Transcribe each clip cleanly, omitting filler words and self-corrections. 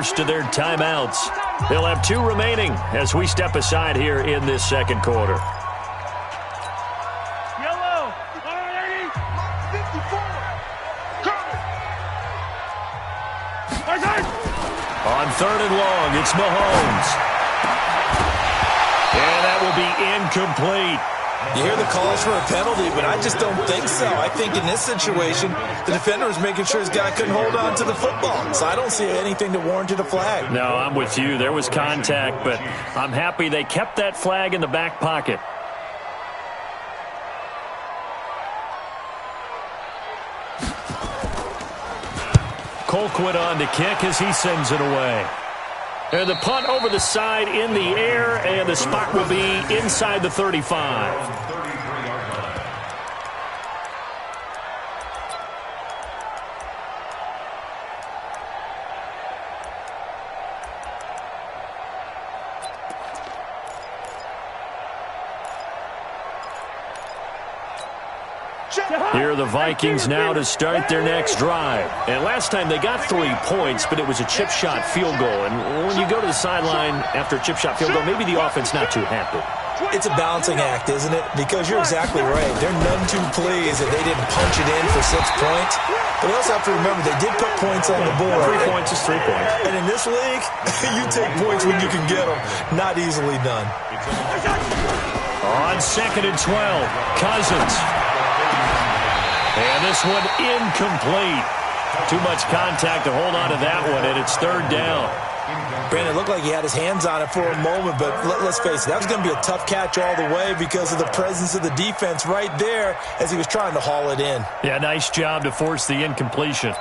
first of their timeouts. They'll have 2 remaining as we step aside here in this second quarter. On 3rd and long, it's Mahomes. And that will be incomplete. You hear the calls for a penalty, but I just don't think so. I think in this situation, the defender was making sure his guy couldn't hold on to the football. So I don't see anything that warranted a flag. No, I'm with you. There was contact, but I'm happy they kept that flag in the back pocket. Colquitt on to kick as he sends it away. And the punt over the side in the air, and the spot will be inside the 35. Here are the Vikings now to start their next drive. And last time they got 3 points, but it was a chip shot field goal. And when you go to the sideline after a chip shot field goal, maybe the offense not too happy. It's a balancing act, isn't it? Because you're exactly right. They're none too pleased that they didn't punch it in for 6 points. But we also have to remember they did put points on the board. 3 points is 3 points. And in this league, you take points when you can get them. Not easily done. On 2nd and 12, Cousins. And this one incomplete. Too much contact to hold on to that one, and it's 3rd down. Brandon, it looked like he had his hands on it for a moment, but let's face it, that was going to be a tough catch all the way because of the presence of the defense right there as he was trying to haul it in. Yeah, nice job to force the incompletion.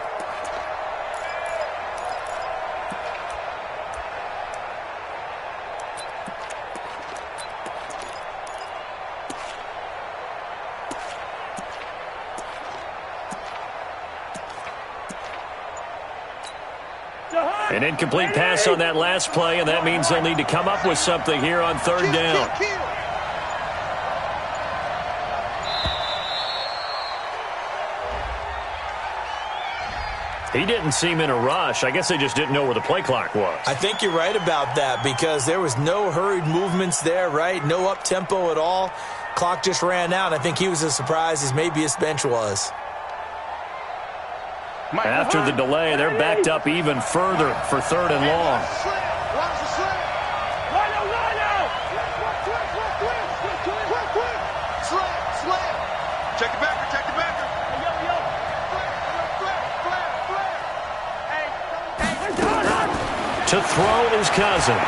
An incomplete pass on that last play, and that means they'll need to come up with something here on 3rd down. He didn't seem in a rush. I guess they just didn't know where the play clock was. I think you're right about that because there was no hurried movements there, right? No up-tempo at all. Clock just ran out. I think he was as surprised as maybe his bench was. After the delay, they're backed up even further for 3rd and long. Check the backer, check the backer. To throw is Cousins.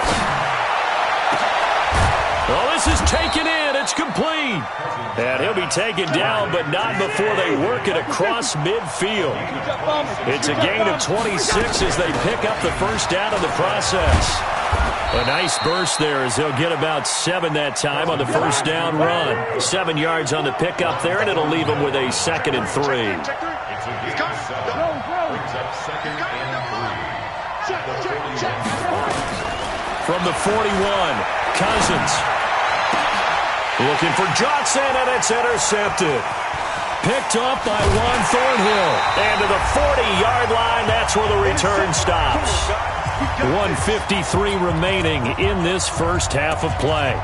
Well, this is taken in. It's complete. And he'll be taken down, but not before they work it across midfield. It's a gain of 26 as they pick up the first down in the process. A nice burst there as they'll get about 7 that time on the first down run. 7 yards on the pickup there, and it'll leave them with a 2nd and 3. From the 41, Cousins. Looking for Johnson, and it's intercepted. Picked up by Juan Thornhill. And to the 40-yard line, that's where the return stops. 1:53 remaining in this first half of play.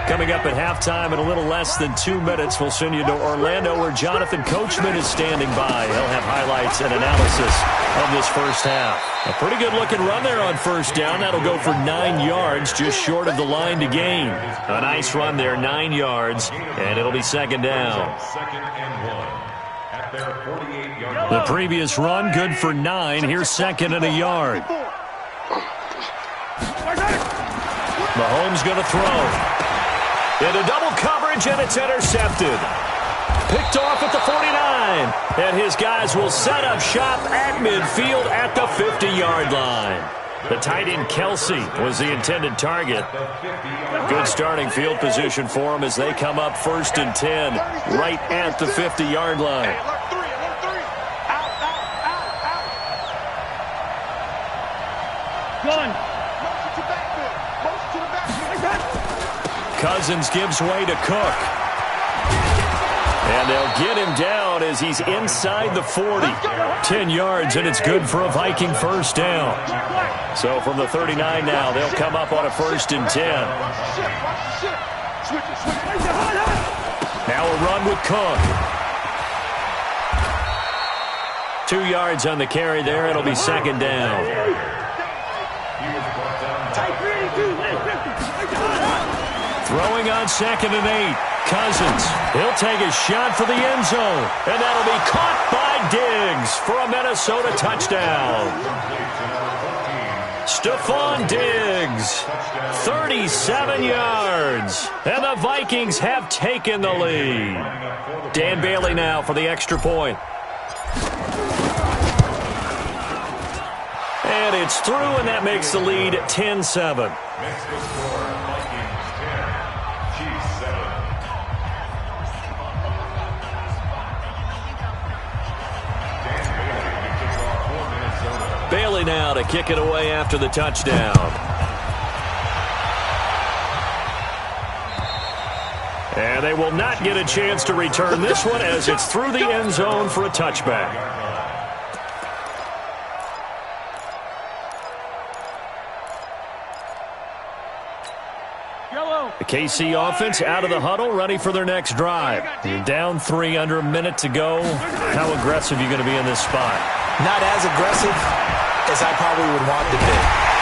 Coming up at halftime in a little less than 2 minutes, we'll send you to Orlando where Jonathan Coachman is standing by. He'll have highlights and analysis of this first half. A pretty good-looking run there on first down. That'll go for 9 yards, just short of the line to gain. A nice run there, 9 yards, and it'll be 2nd down. The previous run, good for 9. Here's 2nd and a yard. Mahomes going to throw. Into double coverage, and it's intercepted. Picked off at the 49. And his guys will set up shop at midfield at the 50-yard line. The tight end Kelsey was the intended target. Good starting field position for him as they come up 1st and 10 right at the 50-yard line. Cousins gives way to Cook. And they'll get him down as he's inside the 40. 10 yards, and it's good for a Viking first down. So from the 39 now, they'll come up on a 1st and 10. Now a run with Cook. 2 yards on the carry there. It'll be 2nd down. Throwing on 2nd and 8. Cousins. He'll take a shot for the end zone. And that'll be caught by Diggs for a Minnesota touchdown. Stephon Diggs. 37 yards. And the Vikings have taken the lead. Dan Bailey now for the extra point. And it's through, and that makes the lead 10-7. Bailey now to kick it away after the touchdown. And they will not get a chance to return this one as it's through the end zone for a touchback. The KC offense out of the huddle, ready for their next drive. You're down 3, under a minute to go. How aggressive are you going to be in this spot? Not as aggressive as I probably would want to be.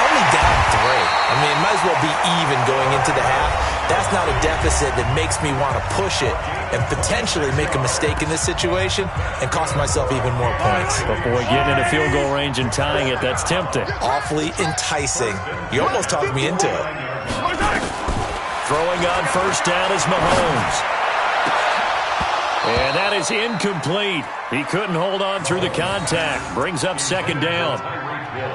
Only down 3. I mean, it might as well be even going into the half. That's not a deficit that makes me want to push it and potentially make a mistake in this situation and cost myself even more points. But boy, getting into field goal range and tying it, that's tempting. Awfully enticing. You almost talked me into it. Throwing on 1st down is Mahomes. And that is incomplete. He couldn't hold on through the contact. Brings up 2nd down.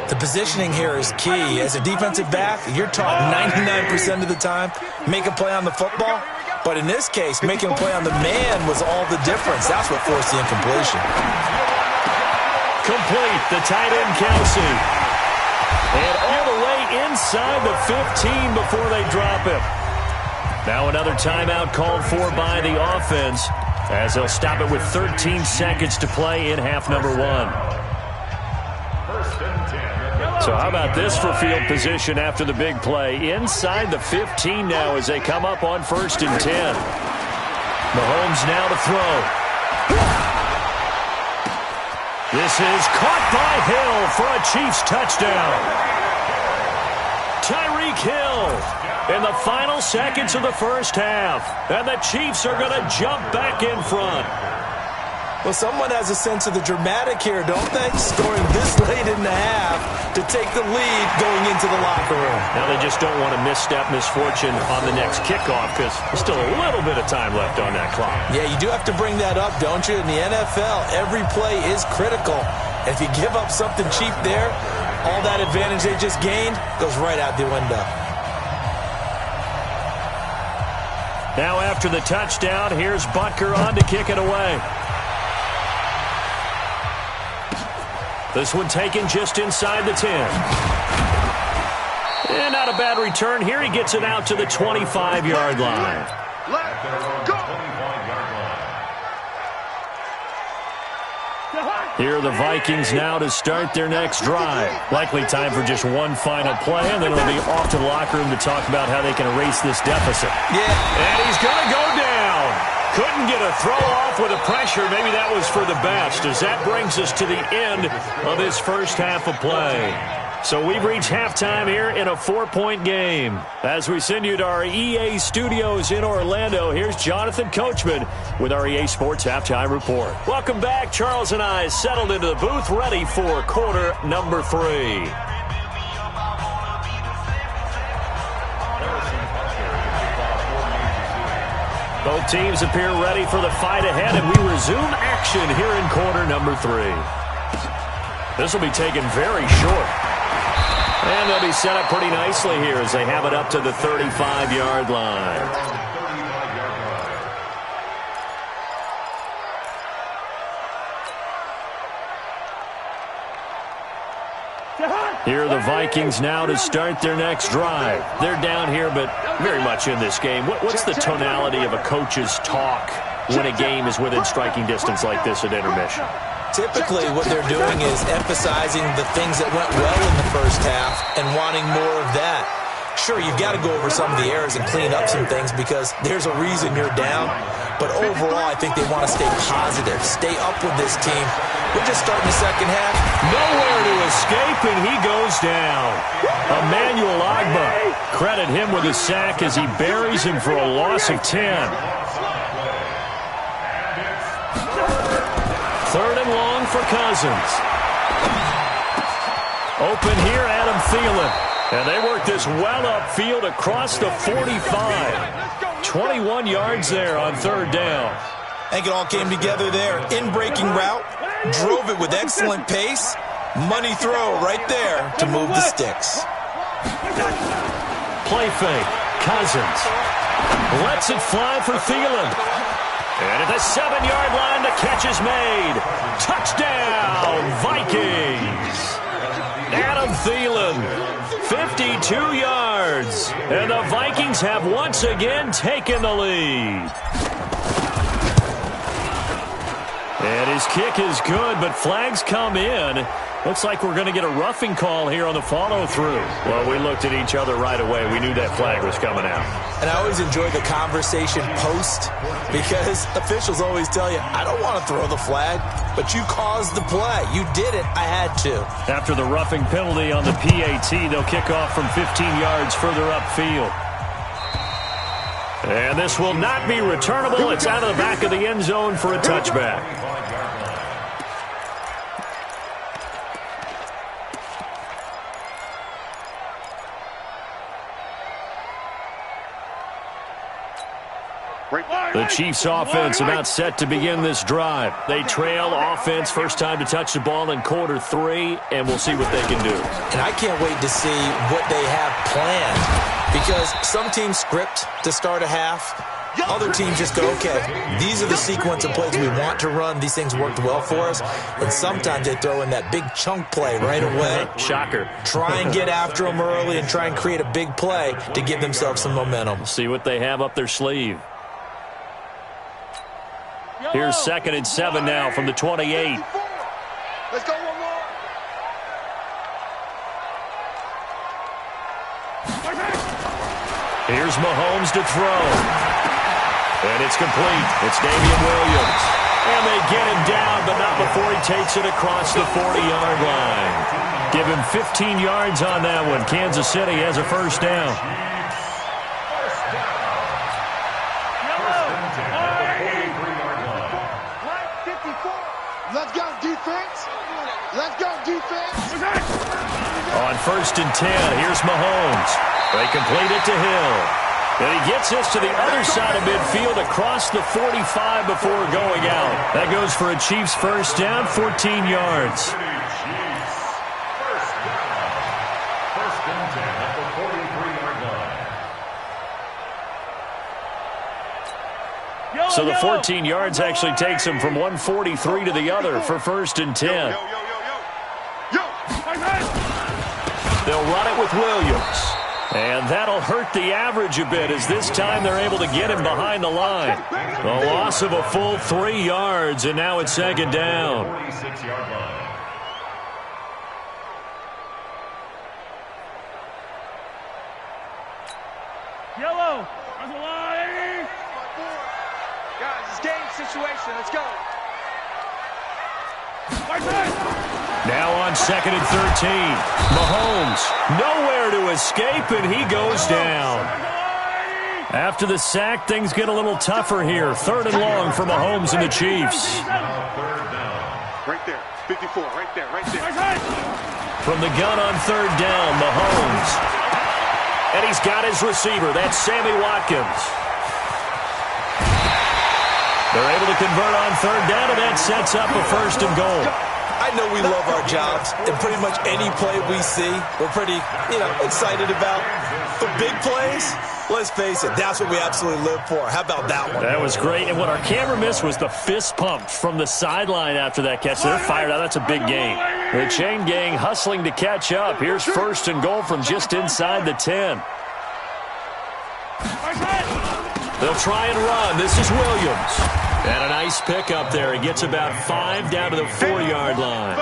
The positioning here is key. As a defensive back, you're taught 99% of the time, make a play on the football. But in this case, making a play on the man was all the difference. That's what forced the incompletion. Complete, the tight end Kelsey. And all the way inside the 15 before they drop him. Now another timeout called for by the offense as they'll stop it with 13 seconds to play in half number 1. So how about this for field position after the big play? Inside the 15 now as they come up on 1st and 10. Mahomes now to throw. This is caught by Hill for a Chiefs touchdown. Tyreek Hill in the final seconds of the first half. And the Chiefs are going to jump back in front. Well, someone has a sense of the dramatic here, don't they? Scoring this late in the half to take the lead going into the locker room. Now they just don't want to misstep misfortune on the next kickoff because there's still a little bit of time left on that clock. Yeah, you do have to bring that up, don't you? In the NFL, every play is critical. If you give up something cheap there, all that advantage they just gained goes right out the window. Now after the touchdown, here's Butker on to kick it away. This one taken just inside the 10. And not a bad return here. He gets it out to the 25-yard line. Let's go. Here are the Vikings now to start their next drive. Likely time for just one final play, and then it'll be off to the locker room to talk about how they can erase this deficit. Yeah. And he's going to go down. Couldn't get a throw off with the pressure. Maybe that was for the best, as that brings us to the end of this first half of play. So we've reached halftime here in a 4-point game. As we send you to our EA studios in Orlando, here's Jonathan Coachman with our EA Sports Halftime Report. Welcome back. Charles and I settled into the booth, ready for quarter number 3. Both teams appear ready for the fight ahead, and we resume action here in quarter number 3. This will be taken very short. And they'll be set up pretty nicely here as they have it up to the 35-yard line. Here are the Vikings now to start their next drive. They're down here, but very much in this game. What's the tonality of a coach's talk when a game is within striking distance like this at intermission? Typically, what they're doing is emphasizing the things that went well in the first half and wanting more of that. Sure, you've got to go over some of the errors and clean up some things because there's a reason you're down. But overall, I think they want to stay positive, stay up with this team. We're just starting the second half. Nowhere to escape, and he goes down. Emmanuel Agba, credit him with a sack as he buries him for a loss of 10. Third and long for Cousins. Open here, Adam Thielen. And they work this well upfield across the 45. 21 yards there on third down. I think it all came together there. In-breaking route, drove it with excellent pace. Money throw right there to move the sticks. Play fake. Cousins lets it fly for Thielen. And at the 7-yard line, the catch is made. Touchdown, Vikings. Adam Thielen, 52 yards. And the Vikings have once again taken the lead. And his kick is good, but flags come in. Looks like we're going to get a roughing call here on the follow-through. Well, we looked at each other right away. We knew that flag was coming out. And I always enjoy the conversation post because officials always tell you, I don't want to throw the flag, but you caused the play. You did it. I had to. After the roughing penalty on the PAT, they'll kick off from 15 yards further upfield. And this will not be returnable. It's out of the back of the end zone for a touchback. The Chiefs offense about set to begin this drive. They trail offense, first time to touch the ball in quarter 3, and we'll see what they can do. And I can't wait to see what they have planned because some teams script to start a half. Other teams just go, okay, these are the sequence of plays we want to run. These things worked well for us. And sometimes they throw in that big chunk play right away. Shocker. Try and get after them early and try and create a big play to give themselves some momentum. We'll see what they have up their sleeve. Here's 2nd and 7 now from the 28. Let's go one more. Here's Mahomes to throw. And it's complete. It's Damian Williams. And they get him down, but not before he takes it across the 40-yard line. Give him 15 yards on that one. Kansas City has a first down. Let's go, defense. Let's go, defense. On 1st and 10, here's Mahomes. They complete it to Hill. And he gets this to the other side of midfield across the 45 before going out. That goes for a Chiefs first down, 14 yards. So the 14 yards actually takes him from 143 to the other for 1st and 10. They'll run it with Williams. And that'll hurt the average a bit as this time they're able to get him behind the line. A loss of a full 3 yards, and now it's 2nd down. Yellow. Guys, it's game situation. Let's go. Now on 2nd and 13. Mahomes nowhere to escape, and he goes down. After the sack, things get a little tougher here. 3rd and long for Mahomes and the Chiefs. Right there. 54. Right there. Right there. From the gun on 3rd down, Mahomes. And he's got his receiver. That's Sammy Watkins. They're able to convert on 3rd down, and that sets up a 1st and goal. I know we love our jobs, and pretty much any play we see, we're pretty, excited about. For big plays, let's face it, that's what we absolutely live for. How about that one? That was great, and what our camera missed was the fist pump from the sideline after that catch. They're fired out. That's a big gain. The chain gang hustling to catch up. Here's 1st and goal from just inside the 10. They'll try and run. This is Williams. And a nice pickup there. He gets about 5 down to the 4-yard line.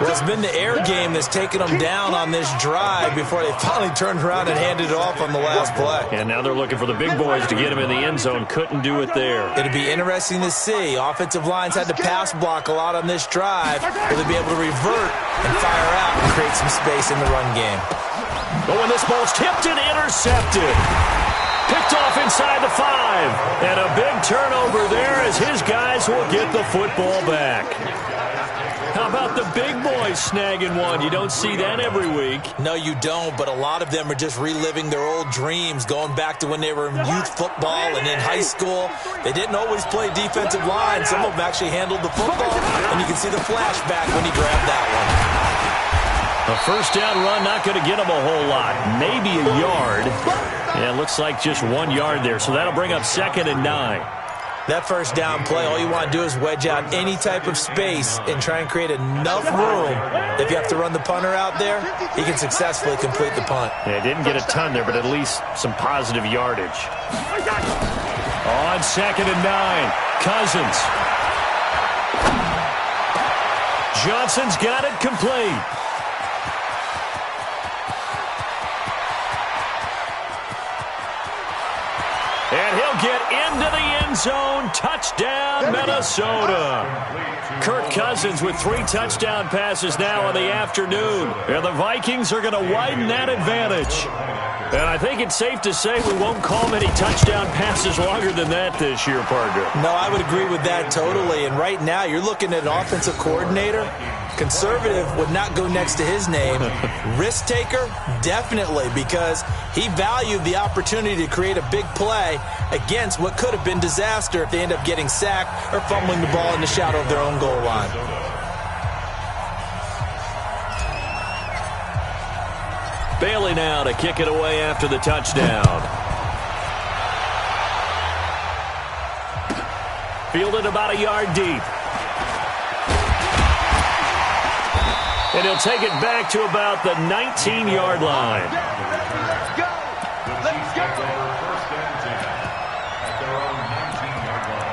Well, it's been the air game that's taken them down on this drive before they finally turned around and handed it off on the last play. And now they're looking for the big boys to get him in the end zone. Couldn't do it there. It'd be interesting to see. Offensive lines had to pass block a lot on this drive. Will they be able to revert and fire out and create some space in the run game? But when this ball's tipped and intercepted. Picked off inside the 5. And a big turnover there as his guys will get the football back. How about the big boys snagging one? You don't see that every week. No, you don't, but a lot of them are just reliving their old dreams, going back to when they were in youth football and in high school. They didn't always play defensive line. Some of them actually handled the football, and you can see the flashback when he grabbed that one. A first down run, not going to get him a whole lot. Maybe a yard. Yeah, it looks like just 1 yard there, so that'll bring up 2nd and 9. That first down play, all you want to do is wedge out any type of space and try and create enough room. If you have to run the punter out there, he can successfully complete the punt. Yeah, didn't get a ton there, but at least some positive yardage. On 2nd and 9, Cousins. Johnson's got it complete. And he'll get into the end zone. Touchdown, Minnesota. Kirk Cousins with 3 touchdown passes now in the afternoon. And the Vikings are going to widen that advantage. And I think it's safe to say we won't call many touchdown passes longer than that this year, partner. No, I would agree with that totally. And right now, you're looking at an offensive coordinator. Conservative would not go next to his name. Risk taker, definitely, because he valued the opportunity to create a big play against what could have been disaster if they end up getting sacked or fumbling the ball in the shadow of their own goal line. Bailey now to kick it away after the touchdown. Fielded about a yard deep. And he'll take it back to about the 19-yard line. Let's go! Let's go! First and 10 at their own 19-yard line.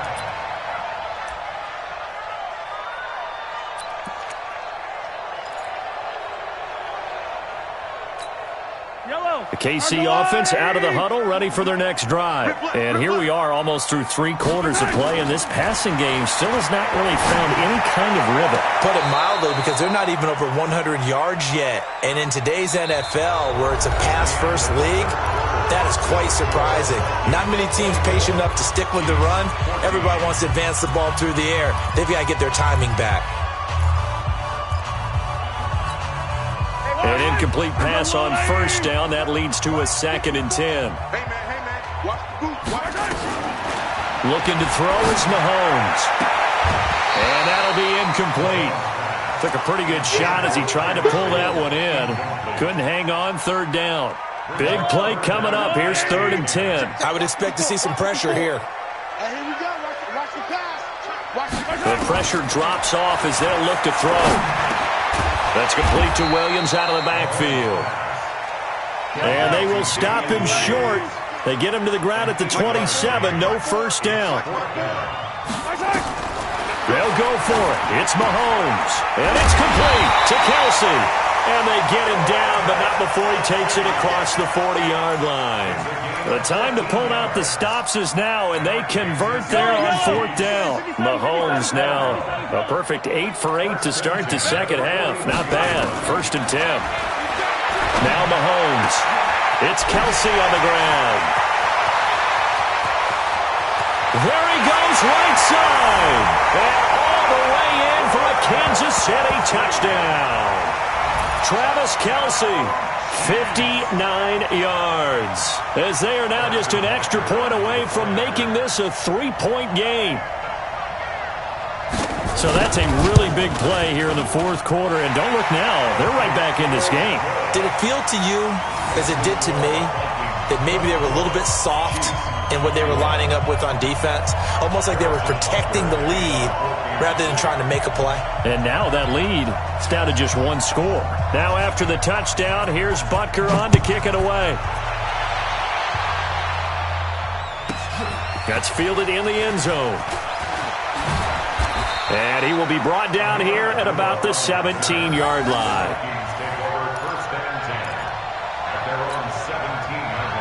The KC offense out of the huddle, ready for their next drive. And here we are almost through 3 quarters of play, and this passing game still has not really found any kind of rhythm. Put it mildly, because they're not even over 100 yards yet. And in today's NFL, where it's a pass-first league, that is quite surprising. Not many teams patient enough to stick with the run. Everybody wants to advance the ball through the air. They've got to get their timing back. An incomplete pass on first down. That leads to a 2nd and 10. Hey, man. Watch the boot. Watch it. Looking to throw is Mahomes. And that'll be incomplete. Took a pretty good shot as he tried to pull that one in. Couldn't hang on 3rd down. Big play coming up. Here's 3rd and 10. I would expect to see some pressure here. Hey, here we go. Watch the pass. Watch The pressure drops off as they'll look to throw. That's complete to Williams out of the backfield. And they will stop him short. They get him to the ground at the 27. No first down. They'll go for it. It's Mahomes. And it's complete to Kelsey. And they get him down, but not before he takes it across the 40-yard line. The time to pull out the stops is now, and they convert there on 4th down. Mahomes now a perfect 8 for 8 to start the second half. Not bad. 1st and 10. Now Mahomes. It's Kelsey on the ground. There he goes, right side. And all the way in for a Kansas City touchdown. Travis Kelsey, 59 yards. As they are now just an extra point away from making this a 3-point game. So that's a really big play here in the 4th quarter. And don't look now, they're right back in this game. Did it feel to you, as it did to me, that maybe they were a little bit soft in what they were lining up with on defense? Almost like they were protecting the lead rather than trying to make a play. And now that lead is down to just 1 score. Now after the touchdown, here's Butker on to kick it away. That's fielded in the end zone. And he will be brought down here at about the 17-yard line. Vikings take over first and 10 at their own 17-yard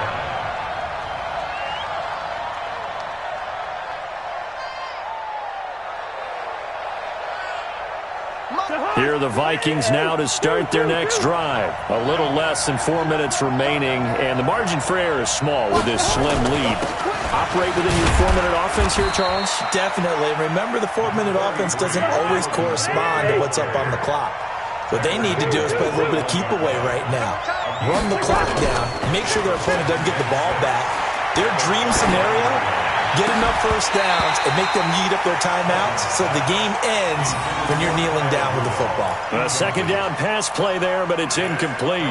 line. Here are the Vikings now to start their next drive. A little less than 4 minutes remaining, and the margin for error is small with this slim lead. Operate within your 4-minute offense here, Charles? Definitely. Remember, the 4-minute offense doesn't always correspond to what's up on the clock. What they need to do is play a little bit of keep away right now. Run the clock down. Make sure their opponent doesn't get the ball back. Their dream scenario, get enough first downs and make them eat up their timeouts so the game ends when you're kneeling down with the football. A second down pass play there, but it's incomplete.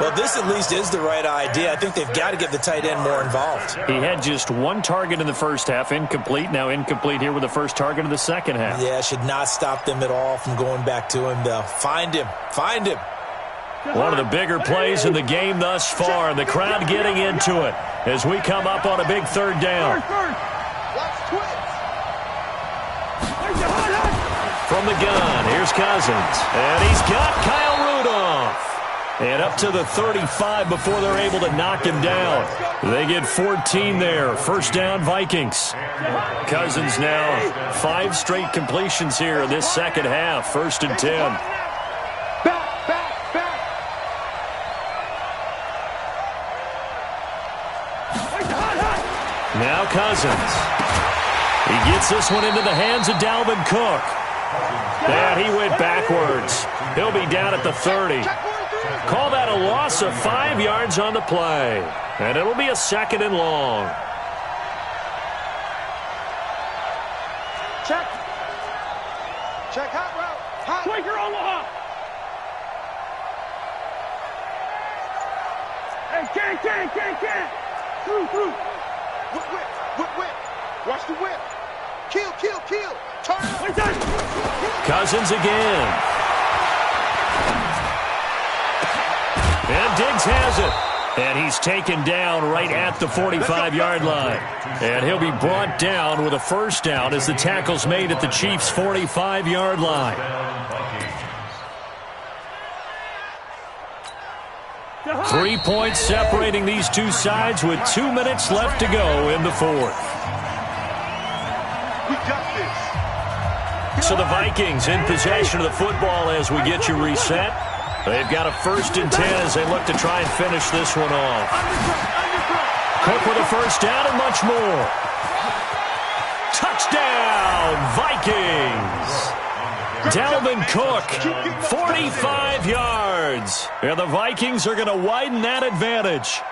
Well, this at least is the right idea. I think they've got to get the tight end more involved. He had just one target in the first half, incomplete. Now incomplete here with the first target of the second half. Yeah, should not stop them at all from going back to him, though. Find him. Find him. One of the bigger plays in the game thus far, and the crowd getting into it as we come up on a big third down. From the gun, here's Cousins. And he's got Kyle Rudolph. And up to the 35 before they're able to knock him down. They get 14 there. First down, Vikings. Cousins now 5 straight completions here in this second half. First and 10. Now Cousins. He gets this one into the hands of Dalvin Cook. And he went backwards. He'll be down at the 30. Call that a loss of 5 yards on the play. And it'll be a second and long. Check. Check hot route. Hot. Quaker Omaha. Hey, can't. Through. Whip. Watch the whip. Kill. Turn. Cousins again. And Diggs has it. And he's taken down right at the 45-yard line. And he'll be brought down with a first down as the tackle's made at the Chiefs' 45-yard line. 3 points separating these two sides with 2 minutes left to go in the fourth. We got this. So the Vikings in possession of the football as we get you reset. They've got a first and 10 as they look to try and finish this one off. Cook with a first down and much more. Touchdown, Vikings! Dalvin Cook, 45 yards. And the Vikings are going to widen that advantage.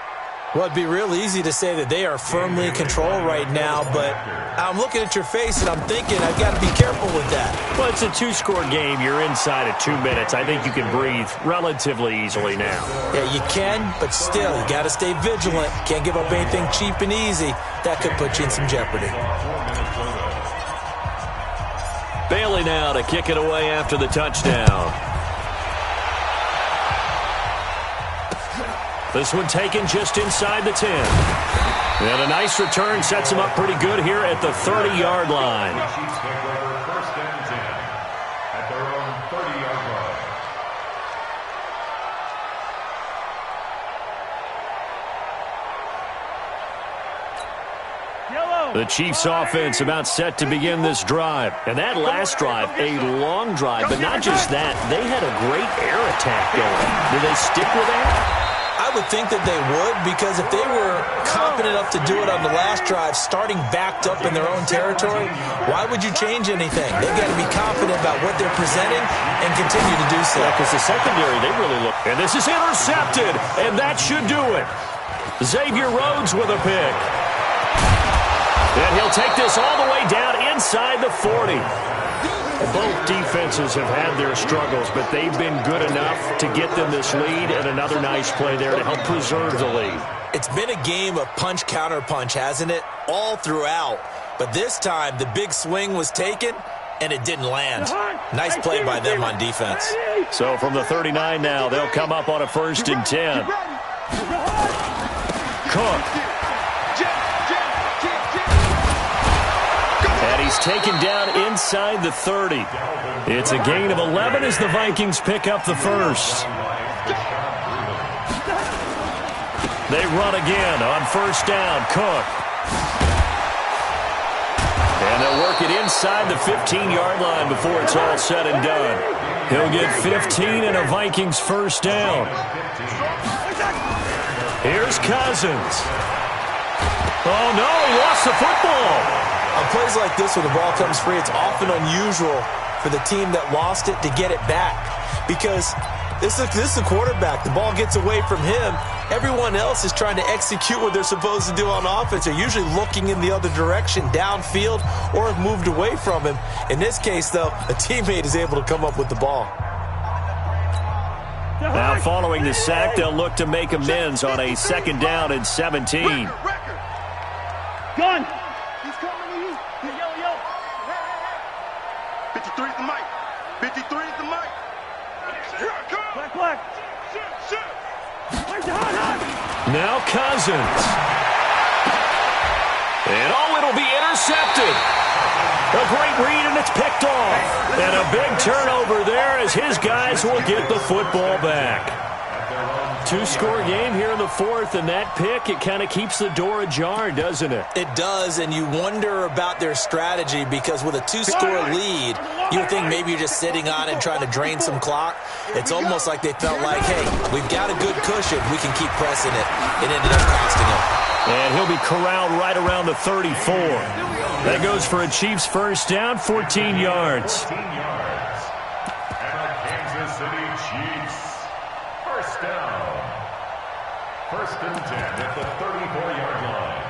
Well, it'd be real easy to say that they are firmly in control right now, but I'm looking at your face and I'm thinking I've got to be careful with that. Well, it's a 2-score game. You're inside of 2 minutes. I think you can breathe relatively easily now. Yeah, you can, but still, you got to stay vigilant. Can't give up anything cheap and easy. That could put you in some jeopardy. Bailey now to kick it away after the touchdown. This one taken just inside the 10. And a nice return sets him up pretty good here at the 30-yard line. Chiefs take over first and 10 at their own 30-yard line. The Chiefs offense about set to begin this drive. And that last drive, a long drive, but not just that. They had a great air attack going. Do they stick with that? I would think that they would, because if they were confident enough to do it on the last drive, starting backed up in their own territory, why would you change anything? They've got to be confident about what they're presenting and continue to do so. Because the secondary, they really look. And this is intercepted, and that should do it. Xavier Rhodes with a pick. And he'll take this all the way down inside the 40. Both defenses have had their struggles, but they've been good enough to get them this lead, and another nice play there to help preserve the lead. It's been a game of punch-counter-punch, hasn't it? All throughout. But this time, the big swing was taken, and it didn't land. Nice play by them on defense. So from the 39 now, they'll come up on a first and 10. Cook. He's taken down inside the 30. It's a gain of 11 as the Vikings pick up the first. They run again on first down. Cook. And they'll work it inside the 15-yard line before it's all said and done. He'll get 15 and a Vikings first down. Here's Cousins. Oh, no, he lost the football. On plays like this where the ball comes free, it's often unusual for the team that lost it to get it back. Because this is the quarterback. The ball gets away from him. Everyone else is trying to execute what they're supposed to do on offense. They're usually looking in the other direction, downfield, or have moved away from him. In this case, though, a teammate is able to come up with the ball. Now, following the sack, they'll look to make amends on a second down and 17. Gun. He's coming to you. Yo. 53 is the mic. 53 is the mic. Here I come. Black. Shit. Now Cousins. And it'll be intercepted. A great read, and it's picked off. And a big turnover there as his guys will get the football back. Two-score game here in the fourth, and that pick, it kind of keeps the door ajar, doesn't it? It does, and you wonder about their strategy because with a two-score lead, you would think maybe you're just sitting on it and trying to drain some clock. It's almost like they felt like, hey, we've got a good cushion. We can keep pressing it. It ended up costing them. And he'll be corralled right around the 34. That goes for a Chiefs first down, 14 yards. 14 yards. And the Kansas City Chiefs first down. First and 10 at the 34-yard line.